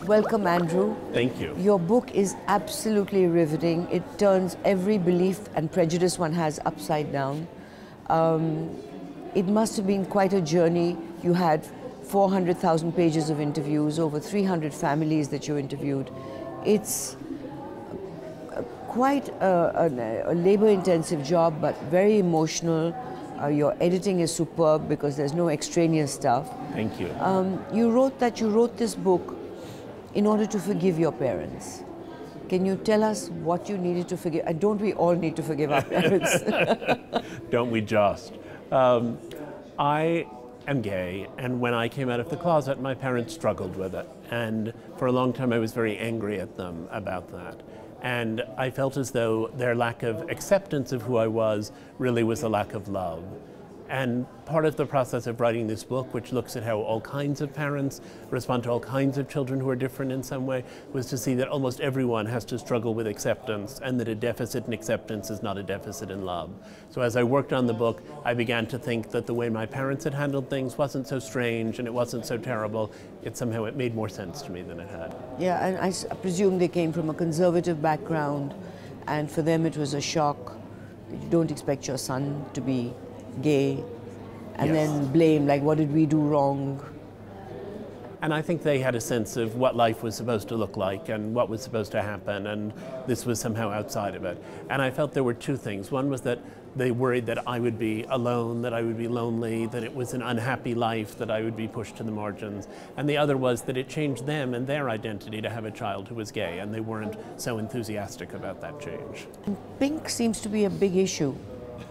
Welcome, Andrew. Thank you. Your book is absolutely riveting. It turns every belief and prejudice one has upside down. It must have been quite a journey. You had 400,000 pages of interviews, over 300 families that you interviewed. It's quite a labor-intensive job, but very emotional. Your editing is superb because there's no extraneous stuff. Thank you. You wrote that you wrote this book in order to forgive your parents. Can you tell us what you needed to forgive? Don't we all need to forgive our parents? Don't we just? I am gay, and when I came out of the closet, my parents struggled with it. And for a long time, I was very angry at them about that. And I felt as though their lack of acceptance of who I was really was a lack of love. And part of the process of writing this book, which looks at how all kinds of parents respond to all kinds of children who are different in some way, was to see that almost everyone has to struggle with acceptance, and that a deficit in acceptance is not a deficit in love. So as I worked on the book, I began to think that the way my parents had handled things wasn't so strange and it wasn't so terrible. It made more sense to me than it had. Yeah, and I presume they came from a conservative background, and for them it was a shock. You don't expect your son to be gay, and Yes. then blame, like, what did we do wrong? And I think they had a sense of what life was supposed to look like and what was supposed to happen, and this was somehow outside of it. And I felt there were two things. One was that they worried that I would be alone, that I would be lonely, that it was an unhappy life, that I would be pushed to the margins. And the other was that it changed them and their identity to have a child who was gay, and they weren't so enthusiastic about that change. And pink seems to be a big issue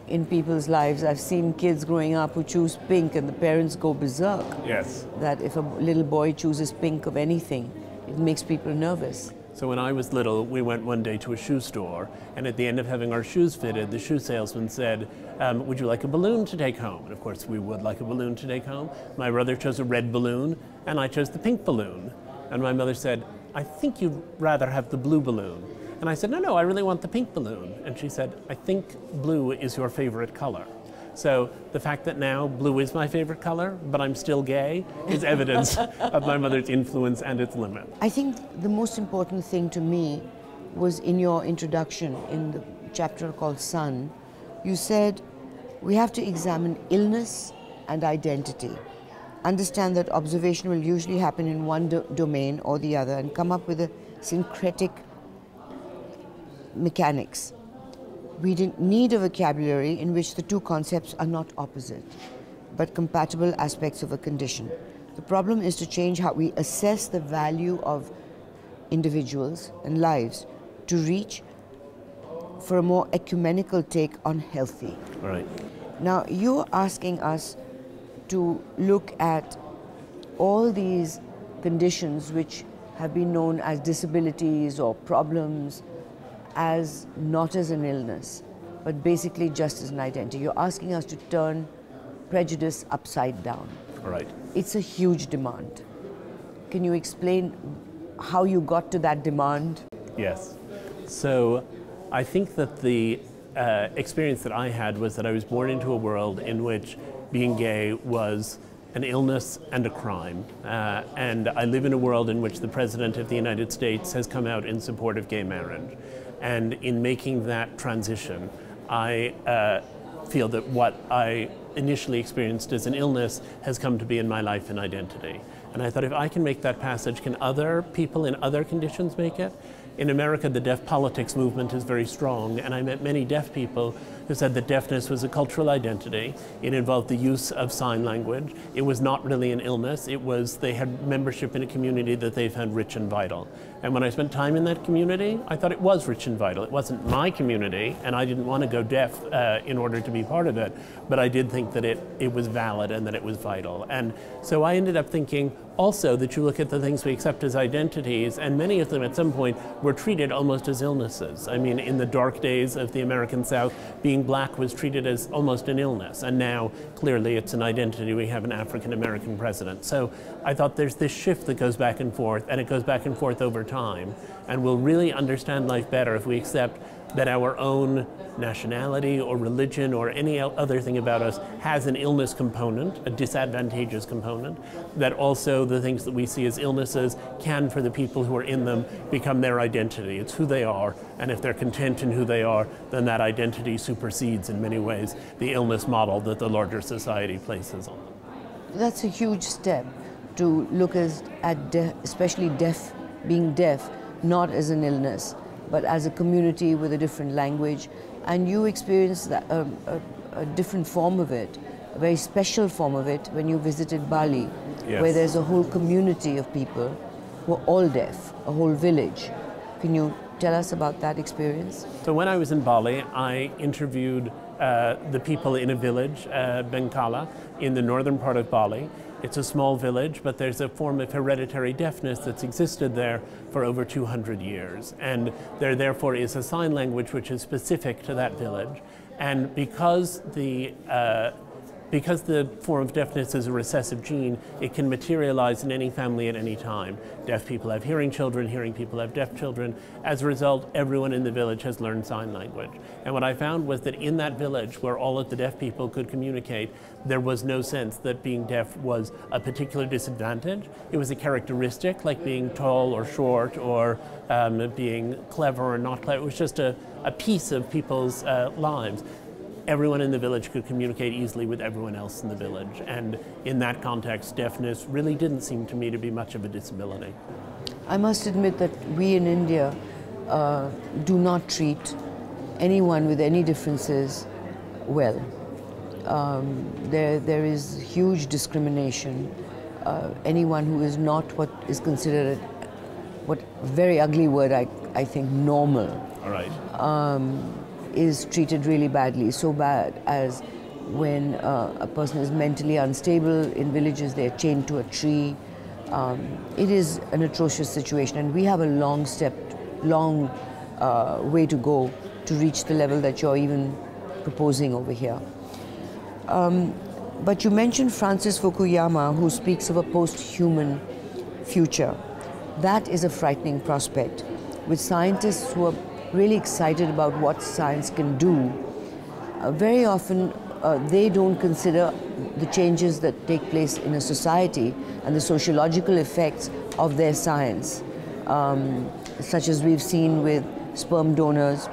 in people's lives. I've seen kids growing up who choose pink and the parents go berserk. Yes. That if a little boy chooses pink of anything, it makes people nervous. So when I was little, we went one day to a shoe store, and at the end of having our shoes fitted, the shoe salesman said, would you like a balloon to take home? And of course we would like a balloon to take home. My brother chose a red balloon, and I chose the pink balloon. And my mother said, I think you'd rather have the blue balloon. And I said, no, I really want the pink balloon. And she said, I think blue is your favorite color. So the fact that now blue is my favorite color, but I'm still gay, is evidence of my mother's influence and its limit. I think the most important thing to me was in your introduction, in the chapter called Sun, you said, we have to examine illness and identity. Understand that observation will usually happen in one domain or the other, and come up with a syncretic mechanics. We need a vocabulary in which the two concepts are not opposite, but compatible aspects of a condition. The problem is to change how we assess the value of individuals and lives to reach for a more ecumenical take on healthy. Right. Now, you're asking us to look at all these conditions which have been known as disabilities or problems as not as an illness, but basically just as an identity. You're asking us to turn prejudice upside down. Right. It's a huge demand. Can you explain how you got to that demand? Yes. So I think that the experience that I had was that I was born into a world in which being gay was an illness and a crime. And I live in a world in which the President of the United States has come out in support of gay marriage. And in making that transition, I feel that what I initially experienced as an illness has come to be in my life an identity. And I thought, if I can make that passage, can other people in other conditions make it? In America, the deaf politics movement is very strong, and I met many deaf people who said that deafness was a cultural identity. It involved the use of sign language. It was not really an illness. It was, they had membership in a community that they found rich and vital. And when I spent time in that community, I thought it was rich and vital. It wasn't my community, and I didn't want to go deaf in order to be part of it, but I did think that it was valid and that it was vital. And so I ended up thinking also that you look at the things we accept as identities, and many of them at some point were treated almost as illnesses. I mean, in the dark days of the American South, being black was treated as almost an illness, and now clearly it's an identity. We have an African-American president. So I thought there's this shift that goes back and forth, and it goes back and forth over time, and we'll really understand life better if we accept that our own nationality or religion or any other thing about us has an illness component, a disadvantageous component, that also the things that we see as illnesses can, for the people who are in them, become their identity. It's who they are, and if they're content in who they are, then that identity supersedes in many ways the illness model that the larger society places on them. That's a huge step to look at especially being deaf, not as an illness, but as a community with a different language. And you experienced that, a different form of it, a very special form of it, when you visited Bali, yes, where there's a whole community of people who are all deaf, a whole village. Can you tell us about that experience? So when I was in Bali, I interviewed the people in a village, Bengkala, in the northern part of Bali. It's a small village, but there's a form of hereditary deafness that's existed there for over 200 years. And there therefore is a sign language which is specific to that village. And because the form of deafness is a recessive gene, it can materialize in any family at any time. Deaf people have hearing children, hearing people have deaf children. As a result, everyone in the village has learned sign language. And what I found was that in that village, where all of the deaf people could communicate, there was no sense that being deaf was a particular disadvantage. It was a characteristic, like being tall or short, or being clever or not clever. It was just a piece of people's lives. Everyone in the village could communicate easily with everyone else in the village. And in that context, deafness really didn't seem to me to be much of a disability. I must admit that we in India do not treat anyone with any differences well. There is huge discrimination. Anyone who is not what is considered what very ugly word, I think, normal. All right. Is treated really badly, so bad as when a person is mentally unstable in villages, they're chained to a tree. It is an atrocious situation, and we have a long way to go to reach the level that you're even proposing over here. But you mentioned Francis Fukuyama, who speaks of a post-human future. That is a frightening prospect, with scientists who are really excited about what science can do. Very often they don't consider the changes that take place in a society and the sociological effects of their science, such as we've seen with sperm donors.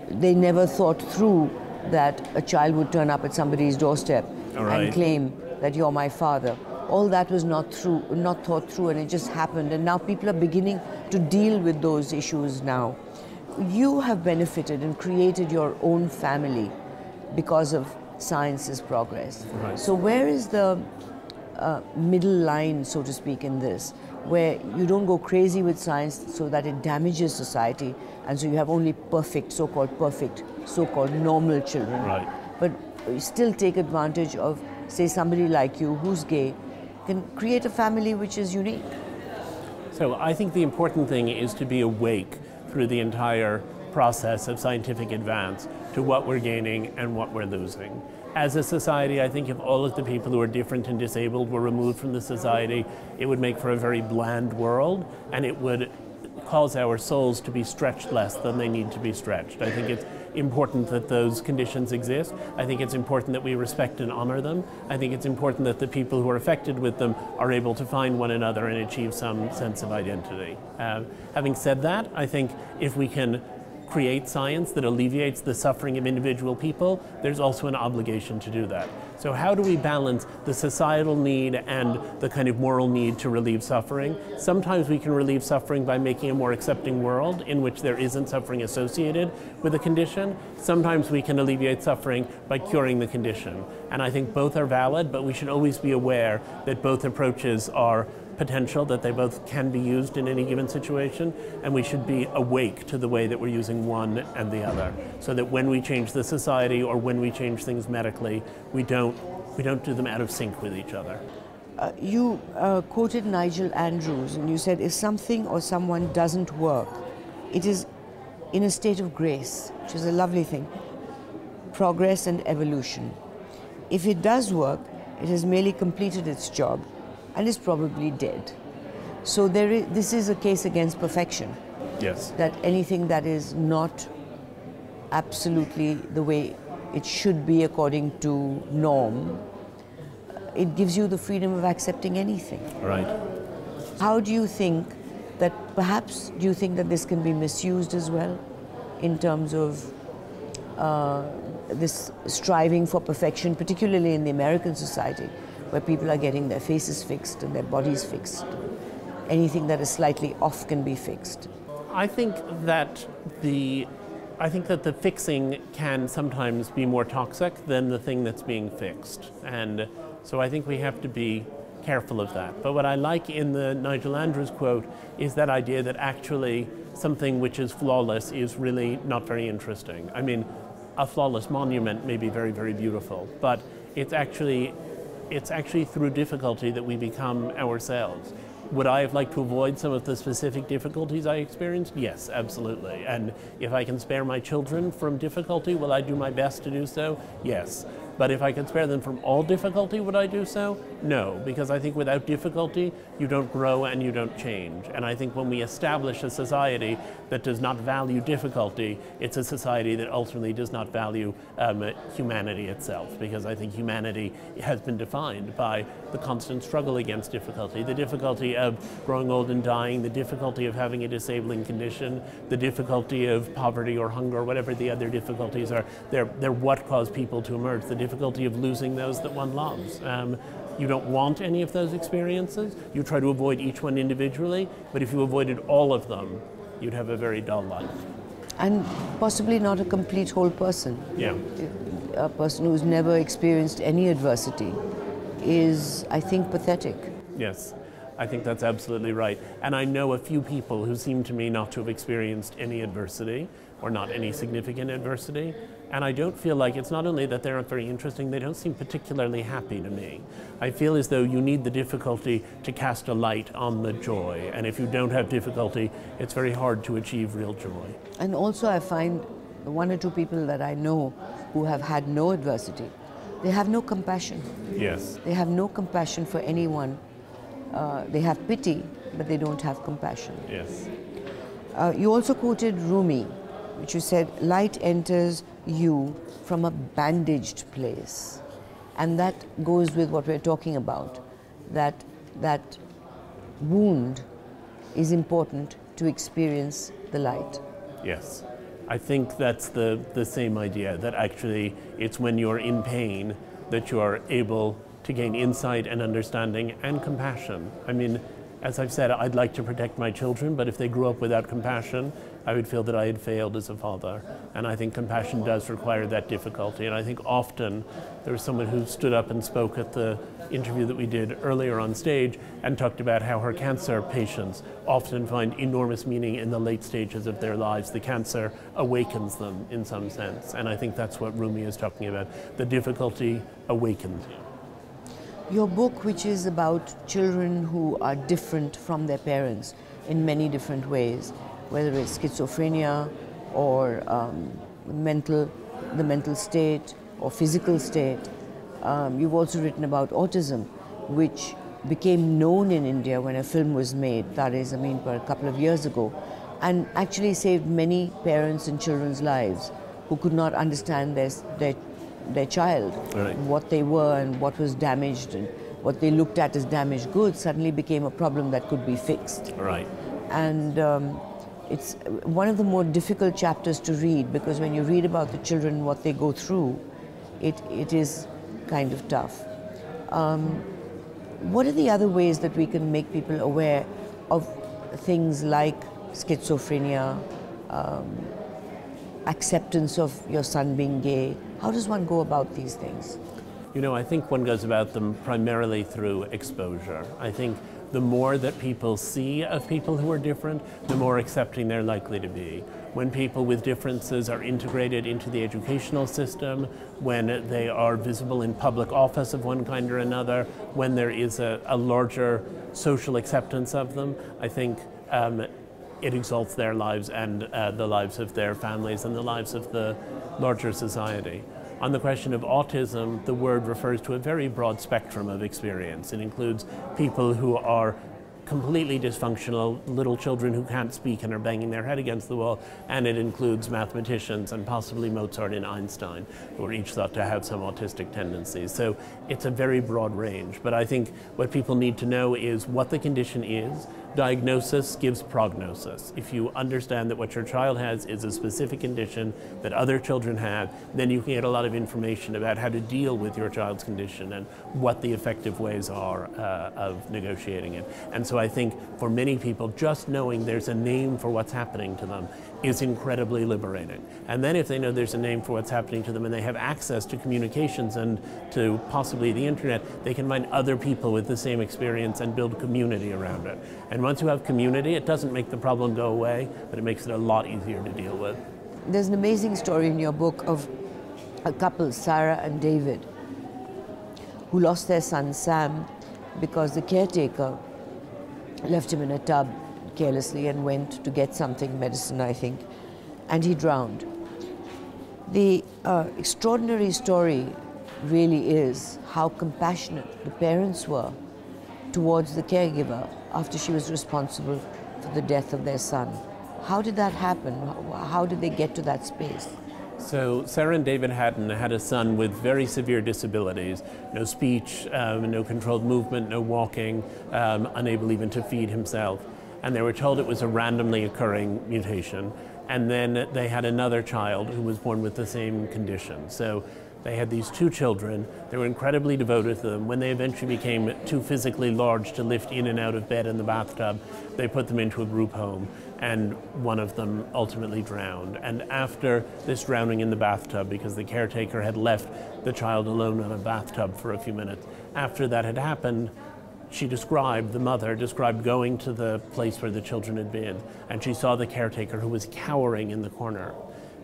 They never thought through that a child would turn up at somebody's doorstep and claim that you're my father. All that was not thought through, and it just happened. And now people are beginning to deal with those issues now. You have benefited and created your own family because of science's progress. Right. So where is the middle line, so to speak, in this, where you don't go crazy with science so that it damages society, and so you have only so-called normal children, right, but you still take advantage of, say, somebody like you who's gay, can create a family which is unique? So I think the important thing is to be awake through the entire process of scientific advance to what we're gaining and what we're losing. As a society, I think if all of the people who are different and disabled were removed from the society, it would make for a very bland world, and it would cause our souls to be stretched less than they need to be stretched. I think it's important that those conditions exist. I think it's important that we respect and honor them. I think it's important that the people who are affected with them are able to find one another and achieve some sense of identity. Having said that, I think if we can create science that alleviates the suffering of individual people, there's also an obligation to do that. So how do we balance the societal need and the kind of moral need to relieve suffering? Sometimes we can relieve suffering by making a more accepting world in which there isn't suffering associated with a condition. Sometimes we can alleviate suffering by curing the condition. And I think both are valid, but we should always be aware that both approaches are potential, that they both can be used in any given situation, and we should be awake to the way that we're using one and the other, so that when we change the society or when we change things medically, we don't do them out of sync with each other. You quoted Nigel Andrews, and you said, if something or someone doesn't work, it is in a state of grace, which is a lovely thing, progress and evolution. If it does work, it has merely completed its job and is probably dead. So this is a case against perfection. Yes. That anything that is not absolutely the way it should be according to norm, it gives you the freedom of accepting anything. Right. How do you think that, perhaps, do you think that this can be misused as well in terms of this striving for perfection, particularly in the American society, where people are getting their faces fixed and their bodies fixed? Anything that is slightly off can be fixed. I think that the fixing can sometimes be more toxic than the thing that's being fixed. And so I think we have to be careful of that. But what I like in the Nigel Andrews quote is that idea that actually something which is flawless is really not very interesting. I mean, a flawless monument may be very, very beautiful, but it's actually through difficulty that we become ourselves. Would I have liked to avoid some of the specific difficulties I experienced? Yes, absolutely. And if I can spare my children from difficulty, will I do my best to do so? Yes. But if I can spare them from all difficulty, would I do so? No, because I think without difficulty, you don't grow and you don't change. And I think when we establish a society that does not value difficulty, it's a society that ultimately does not value humanity itself, because I think humanity has been defined by the constant struggle against difficulty, the difficulty of growing old and dying, the difficulty of having a disabling condition, the difficulty of poverty or hunger, or whatever the other difficulties are. They're what cause people to emerge. The difficulty of losing those that one loves. You don't want any of those experiences. You try to avoid each one individually, but if you avoided all of them, you'd have a very dull life. And possibly not a complete whole person. Yeah. A person who's never experienced any adversity is, I think, pathetic. Yes, I think that's absolutely right. And I know a few people who seem to me not to have experienced any adversity, or not any significant adversity. And I don't feel like, it's not only that they're not very interesting, they don't seem particularly happy to me. I feel as though you need the difficulty to cast a light on the joy. And if you don't have difficulty, it's very hard to achieve real joy. And also I find one or two people that I know who have had no adversity, they have no compassion. Yes. They have no compassion for anyone. They have pity, but they don't have compassion. Yes. You also quoted Rumi, which you said, light enters you from a bandaged place. And that goes with what we're talking about, that wound is important to experience the light. Yes. I think that's the same idea, that actually it's when you're in pain that you are able to gain insight and understanding and compassion. I mean, as I've said, I'd like to protect my children, but if they grew up without compassion, I would feel that I had failed as a father. And I think compassion does require that difficulty. And I think often there was someone who stood up and spoke at the interview that we did earlier on stage and talked about how her cancer patients often find enormous meaning in the late stages of their lives. The cancer awakens them in some sense. And I think that's what Rumi is talking about. The difficulty awakens you. Your book, which is about children who are different from their parents in many different ways, whether it's schizophrenia or the mental state or physical state. You've also written about autism, which became known in India when a film was made, that is, for a couple of years ago, and actually saved many parents and children's lives who could not understand their child, right. What they were and what was damaged, and what they looked at as damaged goods suddenly became a problem that could be fixed. Right. And it's one of the more difficult chapters to read, because when you read about the children and what they go through, it is kind of tough. What are the other ways that we can make people aware of things like schizophrenia, acceptance of your son being gay? How does one go about these things? I think one goes about them primarily through exposure. I think the more that people see of people who are different, the more accepting they're likely to be. When people with differences are integrated into the educational system, when they are visible in public office of one kind or another, when there is a larger social acceptance of them, I think it exalts their lives and the lives of their families and the lives of the larger society. On the question of autism, the word refers to a very broad spectrum of experience. It includes people who are completely dysfunctional little children who can't speak and are banging their head against the wall, and it includes mathematicians and possibly Mozart and Einstein, who are each thought to have some autistic tendencies. So it's a very broad range, but I think what people need to know is what the condition is. Diagnosis gives prognosis. If you understand that what your child has is a specific condition that other children have, then you can get a lot of information about how to deal with your child's condition and what the effective ways are of negotiating it. And so I think for many people, just knowing there's a name for what's happening to them is incredibly liberating. And then if they know there's a name for what's happening to them and they have access to communications and to possibly the internet, they can find other people with the same experience and build community around it. And once you have community, it doesn't make the problem go away, but it makes it a lot easier to deal with. There's an amazing story in your book of a couple, Sarah and David, who lost their son Sam because the caretaker left him in a tub carelessly and went to get something, medicine I think, and he drowned. The extraordinary story really is how compassionate the parents were towards the caregiver after she was responsible for the death of their son. How did that happen? How did they get to that space? So Sarah and David Hatton had a son with very severe disabilities, no speech, no controlled movement, no walking, unable even to feed himself. And they were told it was a randomly occurring mutation. And then they had another child who was born with the same condition. So they had these two children. They were incredibly devoted to them. When they eventually became too physically large to lift in and out of bed in the bathtub, they put them into a group home, and one of them ultimately drowned. And after this drowning in the bathtub, because the caretaker had left the child alone in a bathtub for a few minutes, after that had happened, the mother described going to the place where the children had been, and she saw the caretaker who was cowering in the corner.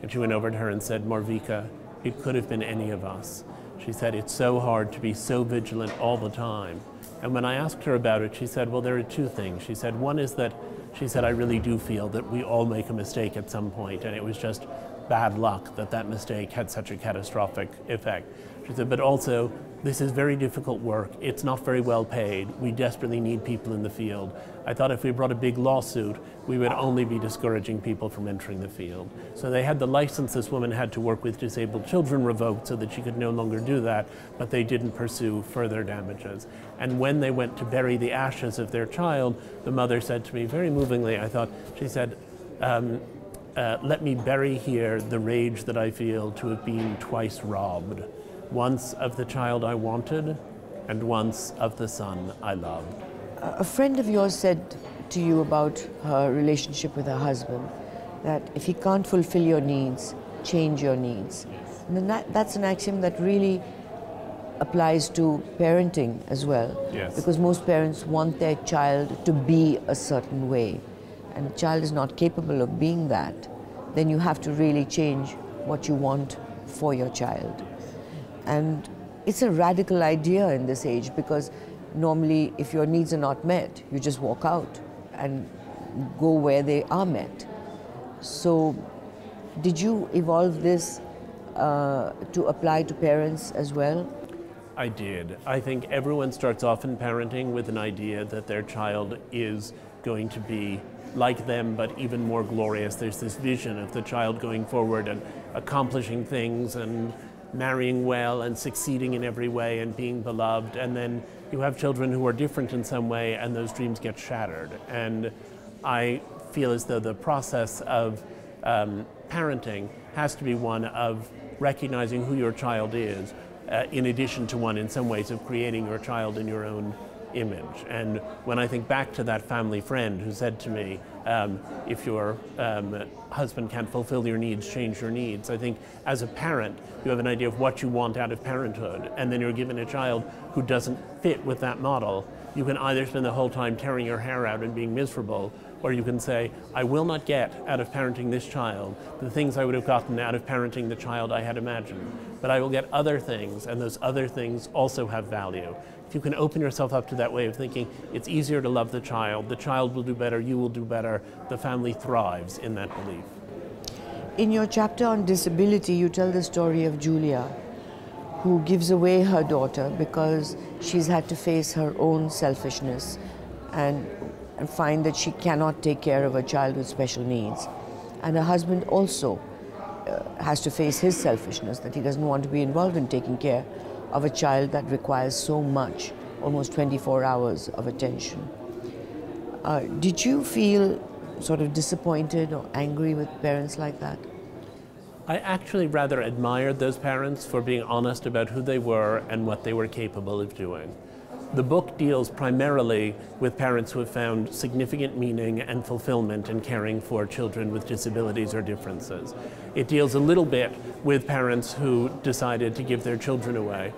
And she went over to her and said, "Marvika, it could have been any of us." She said, "It's so hard to be so vigilant all the time." And when I asked her about it, she said, well, there are two things. She said, one is that, she said, I really do feel that we all make a mistake at some point, and it was just bad luck that that mistake had such a catastrophic effect. She said, but also, this is very difficult work. It's not very well paid. We desperately need people in the field. I thought if we brought a big lawsuit, we would only be discouraging people from entering the field. So they had the license this woman had to work with disabled children revoked so that she could no longer do that, but they didn't pursue further damages. And when they went to bury the ashes of their child, the mother said to me, very movingly, I thought, she said, let me bury here the rage that I feel to have been twice robbed. Once of the child I wanted, and once of the son I loved. A friend of yours said to you about her relationship with her husband that if he can't fulfill your needs, change your needs. And that's an axiom that really applies to parenting as well. Yes. Because most parents want their child to be a certain way, and the child is not capable of being that. Then you have to really change what you want for your child. And it's a radical idea in this age, because normally if your needs are not met, you just walk out and go where they are met. So did you evolve this to apply to parents as well? I did. I think everyone starts off in parenting with an idea that their child is going to be like them, but even more glorious. There's this vision of the child going forward and accomplishing things and marrying well and succeeding in every way and being beloved. And then you have children who are different in some way, and those dreams get shattered. And I feel as though the process of parenting has to be one of recognizing who your child is, in addition to one in some ways of creating your child in your own image. And when I think back to that family friend who said to me, if your husband can't fulfill your needs, change your needs. I think as a parent, you have an idea of what you want out of parenthood, and then you're given a child who doesn't fit with that model. You can either spend the whole time tearing your hair out and being miserable, or you can say, I will not get out of parenting this child the things I would have gotten out of parenting the child I had imagined, but I will get other things, and those other things also have value. If you can open yourself up to that way of thinking, it's easier to love the child will do better, you will do better, the family thrives in that belief. In your chapter on disability, you tell the story of Julia, who gives away her daughter because she's had to face her own selfishness. And and find that she cannot take care of a child with special needs. And her husband also has to face his selfishness, that he doesn't want to be involved in taking care of a child that requires so much, almost 24 hours of attention. Did you feel sort of disappointed or angry with parents like that? I actually rather admired those parents for being honest about who they were and what they were capable of doing. The book deals primarily with parents who have found significant meaning and fulfillment in caring for children with disabilities or differences. It deals a little bit with parents who decided to give their children away.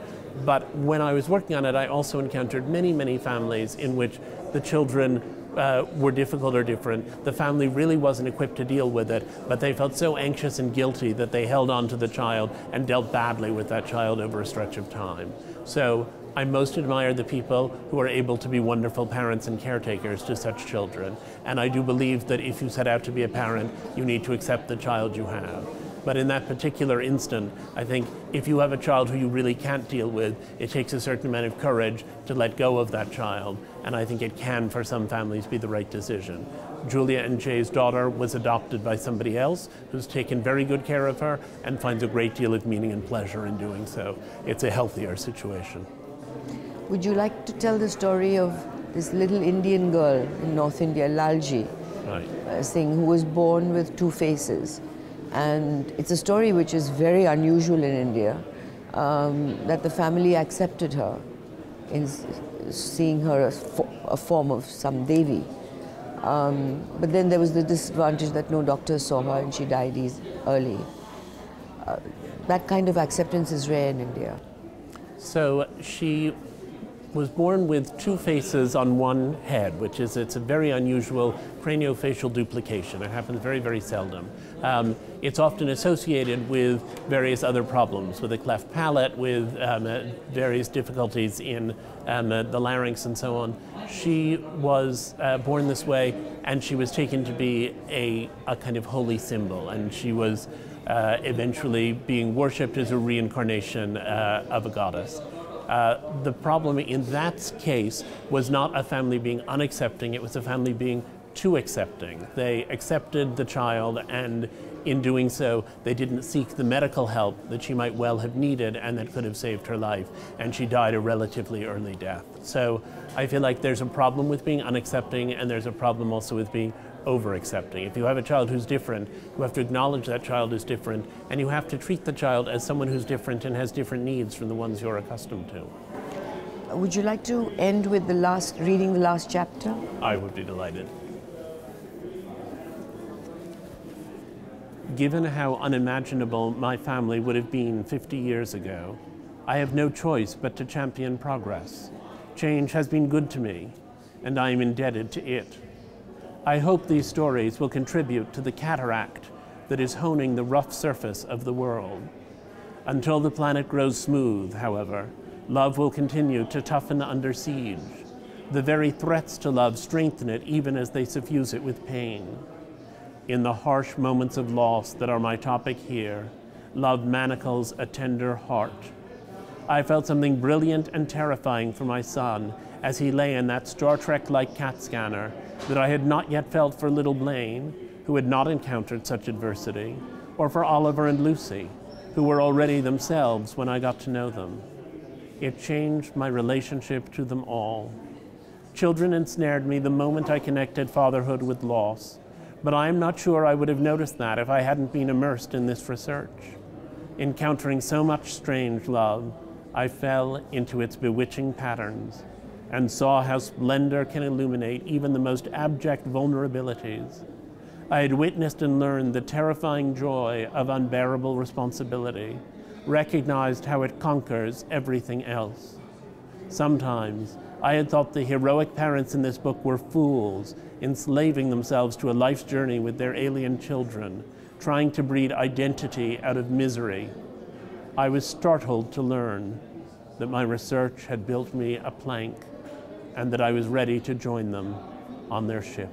But when I was working on it, I also encountered many, many families in which the children were difficult or different. The family really wasn't equipped to deal with it, but they felt so anxious and guilty that they held on to the child and dealt badly with that child over a stretch of time. So I most admire the people who are able to be wonderful parents and caretakers to such children. And I do believe that if you set out to be a parent, you need to accept the child you have. But in that particular instant, I think if you have a child who you really can't deal with, it takes a certain amount of courage to let go of that child. And I think it can, for some families, be the right decision. Julia and Jay's daughter was adopted by somebody else who's taken very good care of her and finds a great deal of meaning and pleasure in doing so. It's a healthier situation. Would you like to tell the story of this little Indian girl in North India, Lalji, Right. Singh, who was born with two faces? And it's a story which is very unusual in India, that the family accepted her in seeing her a form of some Devi. But then there was the disadvantage that no doctors saw her and she died early. That kind of acceptance is rare in India. So she was born with two faces on one head, which is, it's a very unusual craniofacial duplication. It happens very, very seldom. It's often associated with various other problems, with a cleft palate, with various difficulties in the larynx and so on. She was born this way, and she was taken to be a kind of holy symbol, and she was eventually being worshipped as a reincarnation of a goddess. The problem in that case was not a family being unaccepting, it was a family being too accepting. They accepted the child, and in doing so, they didn't seek the medical help that she might well have needed and that could have saved her life, and she died a relatively early death. So I feel like there's a problem with being unaccepting, and there's a problem also with being over-accepting. If you have a child who's different, you have to acknowledge that child is different, and you have to treat the child as someone who's different and has different needs from the ones you're accustomed to. Would you like to end with reading the last chapter? I would be delighted. Given how unimaginable my family would have been 50 years ago, I have no choice but to champion progress. Change has been good to me, and I am indebted to it. I hope these stories will contribute to the cataract that is honing the rough surface of the world. Until the planet grows smooth, however, love will continue to toughen under siege. The very threats to love strengthen it even as they suffuse it with pain. In the harsh moments of loss that are my topic here, love manacles a tender heart. I felt something brilliant and terrifying for my son as he lay in that Star Trek-like CAT scanner that I had not yet felt for little Blaine, who had not encountered such adversity, or for Oliver and Lucy, who were already themselves when I got to know them. It changed my relationship to them all. Children ensnared me the moment I connected fatherhood with loss, but I am not sure I would have noticed that if I hadn't been immersed in this research. Encountering so much strange love, I fell into its bewitching patterns and saw how splendor can illuminate even the most abject vulnerabilities. I had witnessed and learned the terrifying joy of unbearable responsibility, recognized how it conquers everything else. Sometimes I had thought the heroic parents in this book were fools, enslaving themselves to a life's journey with their alien children, trying to breed identity out of misery. I was startled to learn that my research had built me a plank and that I was ready to join them on their ship.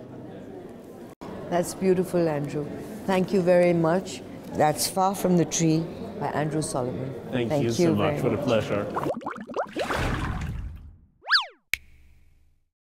That's beautiful, Andrew. Thank you very much. That's Far from the Tree by Andrew Solomon. Thank you so much. What a pleasure.